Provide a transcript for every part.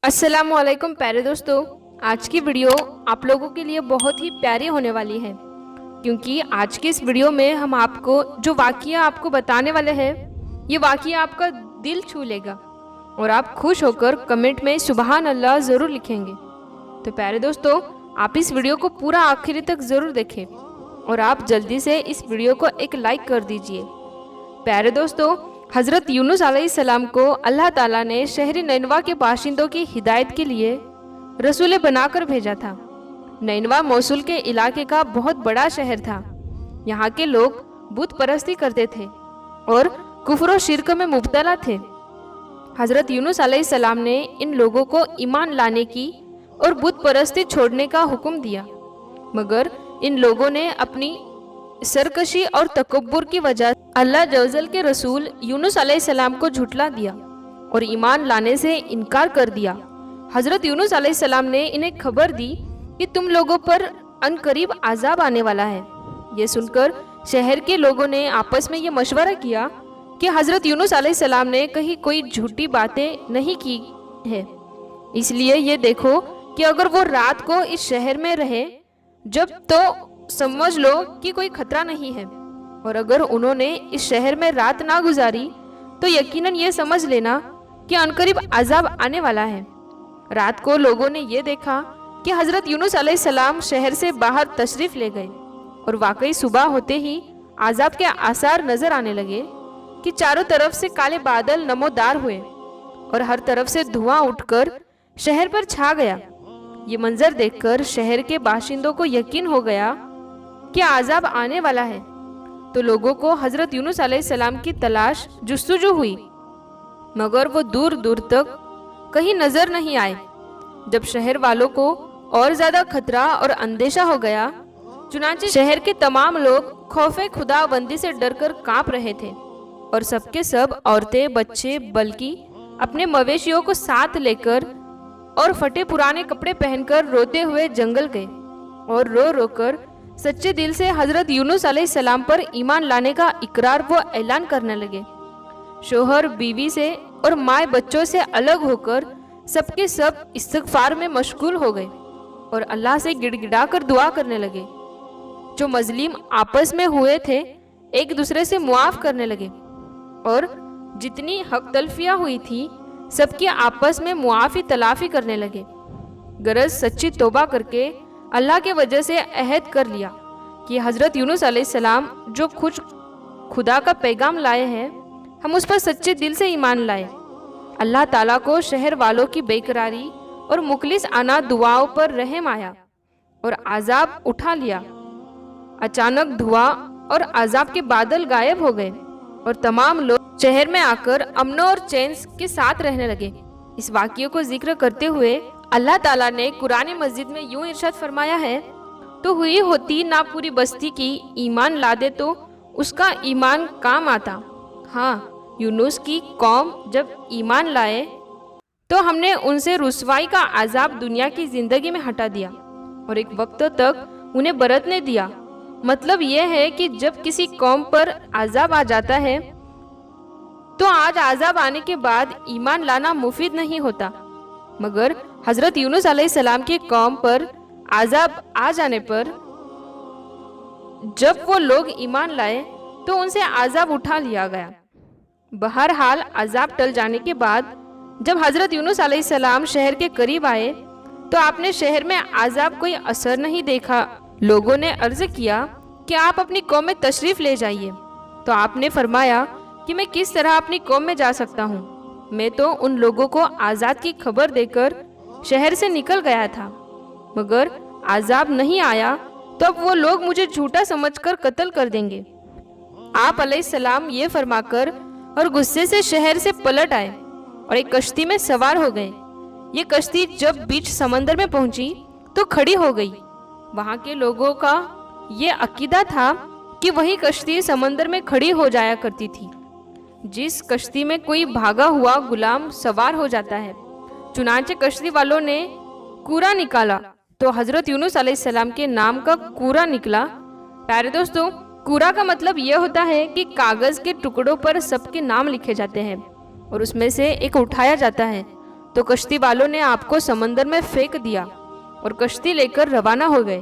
अस्सलामुअलैकुम प्यारे दोस्तों, आज की वीडियो आप लोगों के लिए बहुत ही प्यारी होने वाली है, क्योंकि आज की इस वीडियो में हम आपको जो वाक़या आपको बताने वाले हैं, ये वाक़या आपका दिल छू लेगा और आप खुश होकर कमेंट में सुबहान अल्लाह ज़रूर लिखेंगे। तो प्यारे दोस्तों, आप इस वीडियो को पूरा आखिरी तक ज़रूर देखें और आप जल्दी से इस वीडियो को एक लाइक कर दीजिए। प्यारे दोस्तों, हज़रत यूनुस अलैहिस्सलाम को अल्लाह ताला ने शहर नैनवा के बाशिंदों की हिदायत के लिए रसूल बनाकर भेजा था। नैनवा मौसूल के इलाके का बहुत बड़ा शहर था। यहाँ के लोग बुत परस्ती करते थे और कुफ्र और शिर्क में मुब्तला थे। हज़रत यूनुस अलैहिस्सलाम ने इन लोगों को ईमान लाने की और बुत परस्ती छोड़ने का हुक्म दिया, मगर इन लोगों ने अपनी सरकशी और तकब्बुर की वजह अल्लाह जवजल के रसूल यूनुस अलैहिस्सलाम को झुठला दिया और ईमान लाने से इनकार कर दिया। हज़रत यूनुस अलैहिस्सलाम ने इन्हें खबर दी कि तुम लोगों पर अनकरीब आज़ाब आने वाला है। ये सुनकर शहर के लोगों ने आपस में ये मशवरा किया कि हज़रत यूनुस अलैहिस्सलाम ने कहीं कोई झूठी बातें नहीं की है, इसलिए ये देखो कि अगर वो रात को इस शहर में रहे जब तो समझ लो कि कोई खतरा नहीं है, और अगर उन्होंने इस शहर में रात ना गुजारी तो यकीनन ये समझ लेना कि अनकरीब अजाब आने वाला है। रात को लोगों ने ये देखा कि हज़रत यूनुस अलैहिस्सलाम शहर से बाहर तशरीफ ले गए और वाकई सुबह होते ही अजाब के आसार नजर आने लगे कि चारों तरफ से काले बादल नमोदार हुए और हर तरफ से धुआं उठकर शहर पर छा गया। ये मंजर देखकर शहर के बाशिंदों को यकीन हो गया कि आज़ाब आने वाला है, तो लोगों को हज़रत यूनुस अलैहिस्सलाम की तलाश जुस्तजू हुई, मगर वो दूर दूर तक कहीं नजर नहीं आए। जब शहर वालों को और ज्यादा खतरा और अंदेशा हो गया, चुनांचे शहर के तमाम लोग खौफे खुदाबंदी से डरकर कांप रहे थे और सबके सब औरतें बच्चे बल्कि अपने मवेशियों को साथ लेकर और फटे पुराने कपड़े पहनकर रोते हुए जंगल गए और रो रो कर सच्चे दिल से हज़रत यूनुस अलैहिस्सलाम पर ईमान लाने का इकरार वो ऐलान करने लगे। शोहर बीवी से और माए बच्चों से अलग होकर सबके सब इस्तिग़फ़ार में मशगूल हो गए और अल्लाह से गिड़गिड़ा कर दुआ करने लगे। जो मजलिम आपस में हुए थे एक दूसरे से मुआफ़ करने लगे और जितनी हक तलफियाँ हुई थी सबकी आपस में मुआफ़ी तलाफ़ी करने लगे। गरज सच्ची तौबा करके अल्लाह के वजह से अहद कर लिया कि हज़रत यूनुस अलैहिस्सलाम जो खुदा का पैगाम लाए हैं, हम उस पर सच्चे दिल से ईमान लाए। अल्लाह ताला को शहर वालों की बेकरारी और मुखलिस आना दुआओं पर रहम आया और आज़ाब उठा लिया। अचानक धुआं और आज़ाब के बादल गायब हो गए और तमाम लोग शहर में आकर अमन और चैन के साथ रहने लगे। इस वाक़ये को जिक्र करते हुए अल्लाह ताला ने कुरान मजीद में यूं इरशाद फरमाया है, तो हुई होती ना पूरी बस्ती की ईमान ला दे तो उसका ईमान काम आता। हाँ, यूनुस की कौम जब ईमान लाए तो हमने उनसे रुसवाई का आज़ाब दुनिया की ज़िंदगी में हटा दिया और एक वक्त तक उन्हें बरतने दिया। मतलब यह है कि जब किसी कौम पर आज़ाब आ जाता है तो आज आज़ाब आने के बाद ईमान लाना मुफीद नहीं होता, मगर हज़रत यूनुस अलैहिस्सलाम की कौम पर आज़ाब आ जाने पर जब वो लोग ईमान लाए तो उनसे आज़ाब उठा लिया गया। बहरहाल आज़ाब टल जाने के बाद जब हज़रत यूनुस अलैहिस्सलाम शहर के करीब आए तो आपने शहर में आज़ाब कोई असर नहीं देखा। लोगों ने अर्ज किया कि आप अपनी कौम में तशरीफ़ ले जाइए, तो आपने फरमाया कि मैं किस तरह अपनी कौम में जा सकता हूँ, मैं तो उन लोगों को आज़ाद की खबर देकर शहर से निकल गया था, मगर आज़ाब नहीं आया तो अब वो लोग मुझे झूठा समझकर कत्ल कर देंगे। आप अलैहिस्सलाम ये फरमाकर और गुस्से से शहर से पलट आए और एक कश्ती में सवार हो गए। ये कश्ती जब बीच समंदर में पहुंची तो खड़ी हो गई। वहाँ के लोगों का ये अकीदा था कि वही कश्ती समंदर में खड़ी हो जाया करती थी। जिस कश्ती में कोई भागा हुआ गुलाम सवार हो जाता है, चुनांचे कश्ती वालों ने कूरा निकाला तो हज़रत यूनुस अलैहिस्सलाम के नाम का कूरा निकला। प्यारे दोस्तों, कूड़ा का मतलब ये होता है कि कागज के टुकड़ों पर सबके नाम लिखे जाते हैं और उसमें से एक उठाया जाता है। तो कश्ती वालों ने आपको समंदर में फेंक दिया और कश्ती लेकर रवाना हो गए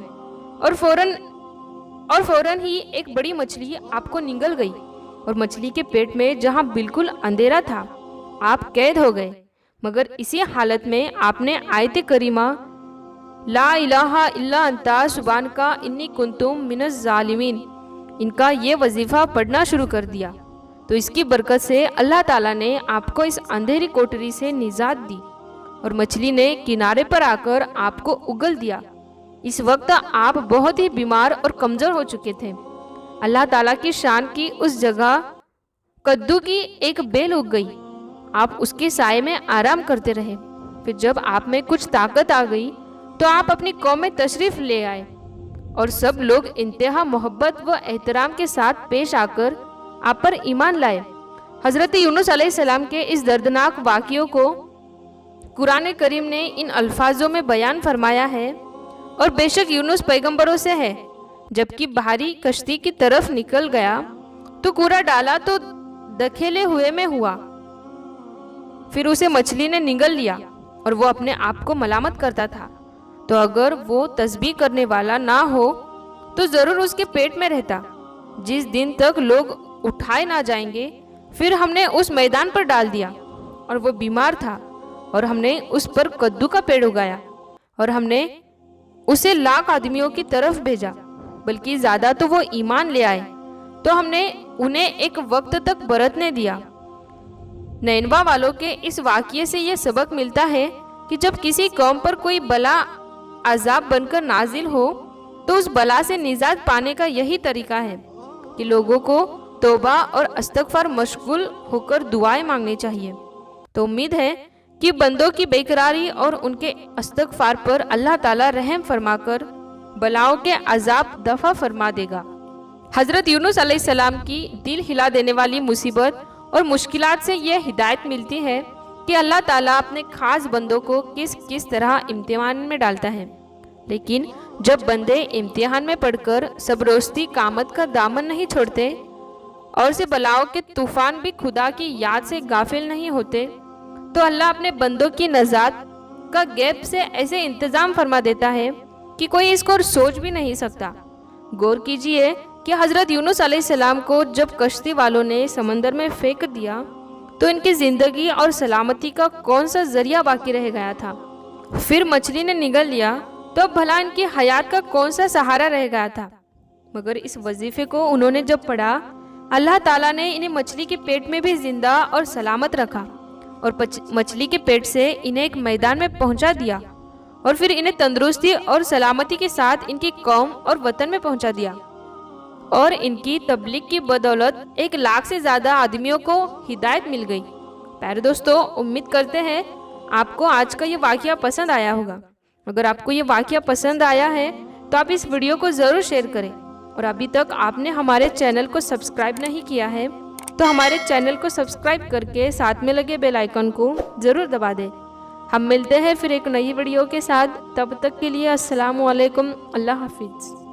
और फौरन ही एक बड़ी मछली आपको निगल गई और मछली के पेट में जहां बिल्कुल अंधेरा था आप कैद हो गए। मगर इसी हालत में आपने आयत करीमा ला इलाहा इल्ला अंता सुबानका इन्नी कुंतुम मिनज़ ज़ालिमीन, इनका ये वजीफ़ा पढ़ना शुरू कर दिया। तो इसकी बरकत से अल्लाह ताला ने आपको इस अंधेरी कोठरी से निजात दी और मछली ने किनारे पर आकर आपको उगल दिया। इस वक्त आप बहुत ही बीमार और कमज़ोर हो चुके थे। अल्लाह ताला की शान की उस जगह कद्दू की एक बेल उग गई। आप उसके साये में आराम करते रहे। फिर जब आप में कुछ ताकत आ गई तो आप अपनी कौम में तशरीफ़ ले आए और सब लोग इंतहा मोहब्बत व एहतराम के साथ पेश आकर आप पर ईमान लाए। हज़रत यूनुस अलैहिस्सलाम के इस दर्दनाक वाक़ियों को कुरान करीम ने इन अल्फाजों में बयान फरमाया है, और बेशक यूनुस पैगंबरों से है। जबकि बाहरी कश्ती की तरफ निकल गया तो कूड़ा डाला तो दखेले हुए में हुआ, फिर उसे मछली ने निगल लिया और वो अपने आप को मलामत करता था। तो अगर वो तस्बीह करने वाला ना हो तो ज़रूर उसके पेट में रहता। जिस दिन तक लोग उठाए ना जाएंगे फिर हमने उस मैदान पर डाल दिया और वो बीमार था और हमने उस पर कद्दू का पेड़ उगाया और हमने उसे लाख आदमियों की तरफ भेजा, बल्कि ज़्यादा तो वो ईमान ले आए। तो हमने उन्हें एक वक्त तक बरतने दिया। नैनवा वालों के इस वाक़ये से ये सबक मिलता है कि जब किसी कौम पर कोई बला अजाब बनकर नाजिल हो तो उस बला से निजात पाने का यही तरीका है कि लोगों को तौबा और इस्तग़फ़ार मशगूल होकर दुआएं मांगनी चाहिए। तो उम्मीद है कि बंदों की बेकरारी और उनके इस्तग़फ़ार पर अल्लाह ताला रहम फरमाकर बलाओं के अजाब दफ़ा फरमा देगा। हज़रत यूनुस अलैहिस्सलाम की दिल हिला देने वाली मुसीबत और मुश्किलात से यह हिदायत मिलती है कि अल्लाह ताला अपने खास बंदों को किस किस तरह इम्तिहान में डालता है। लेकिन जब बंदे इम्तिहान में पढ़कर सबरोस्ती कामत का दामन नहीं छोड़ते और से बलाओं के तूफान भी खुदा की याद से गाफिल नहीं होते, तो अल्लाह अपने बंदों की नजात का गैब से ऐसे इंतज़ाम फरमा देता है कि कोई इसको सोच भी नहीं सकता। गौर कीजिए कि हज़रत यूनुस अलैहिस्सलाम को जब कश्ती वालों ने समंदर में फेंक दिया तो इनकी ज़िंदगी और सलामती का कौन सा जरिया बाकी रह गया था। फिर मछली ने निगल लिया तो अब भला इनकी हयात का कौन सा सहारा रह गया था। मगर इस वजीफे को उन्होंने जब पढ़ा, अल्लाह ताला ने इन्हें मछली के पेट में भी जिंदा और सलामत रखा और मछली के पेट से इन्हें एक मैदान में पहुंचा दिया और फिर इन्हें तंदुरुस्ती और सलामती के साथ इनकी कौम और वतन में पहुंचा दिया। और इनकी तबलीग की बदौलत 1 लाख से ज़्यादा आदमियों को हिदायत मिल गई। प्यारे दोस्तों, उम्मीद करते हैं आपको आज का ये वाक़या पसंद आया होगा। अगर आपको ये वाक़या पसंद आया है तो आप इस वीडियो को ज़रूर शेयर करें, और अभी तक आपने हमारे चैनल को सब्सक्राइब नहीं किया है तो हमारे चैनल को सब्सक्राइब करके साथ में लगे बेल आइकन को ज़रूर दबा दें। हम मिलते हैं फिर एक नई वीडियो के साथ। तब तक के लिए अस्सलामु अलैकुम, अल्लाह हाफिज़।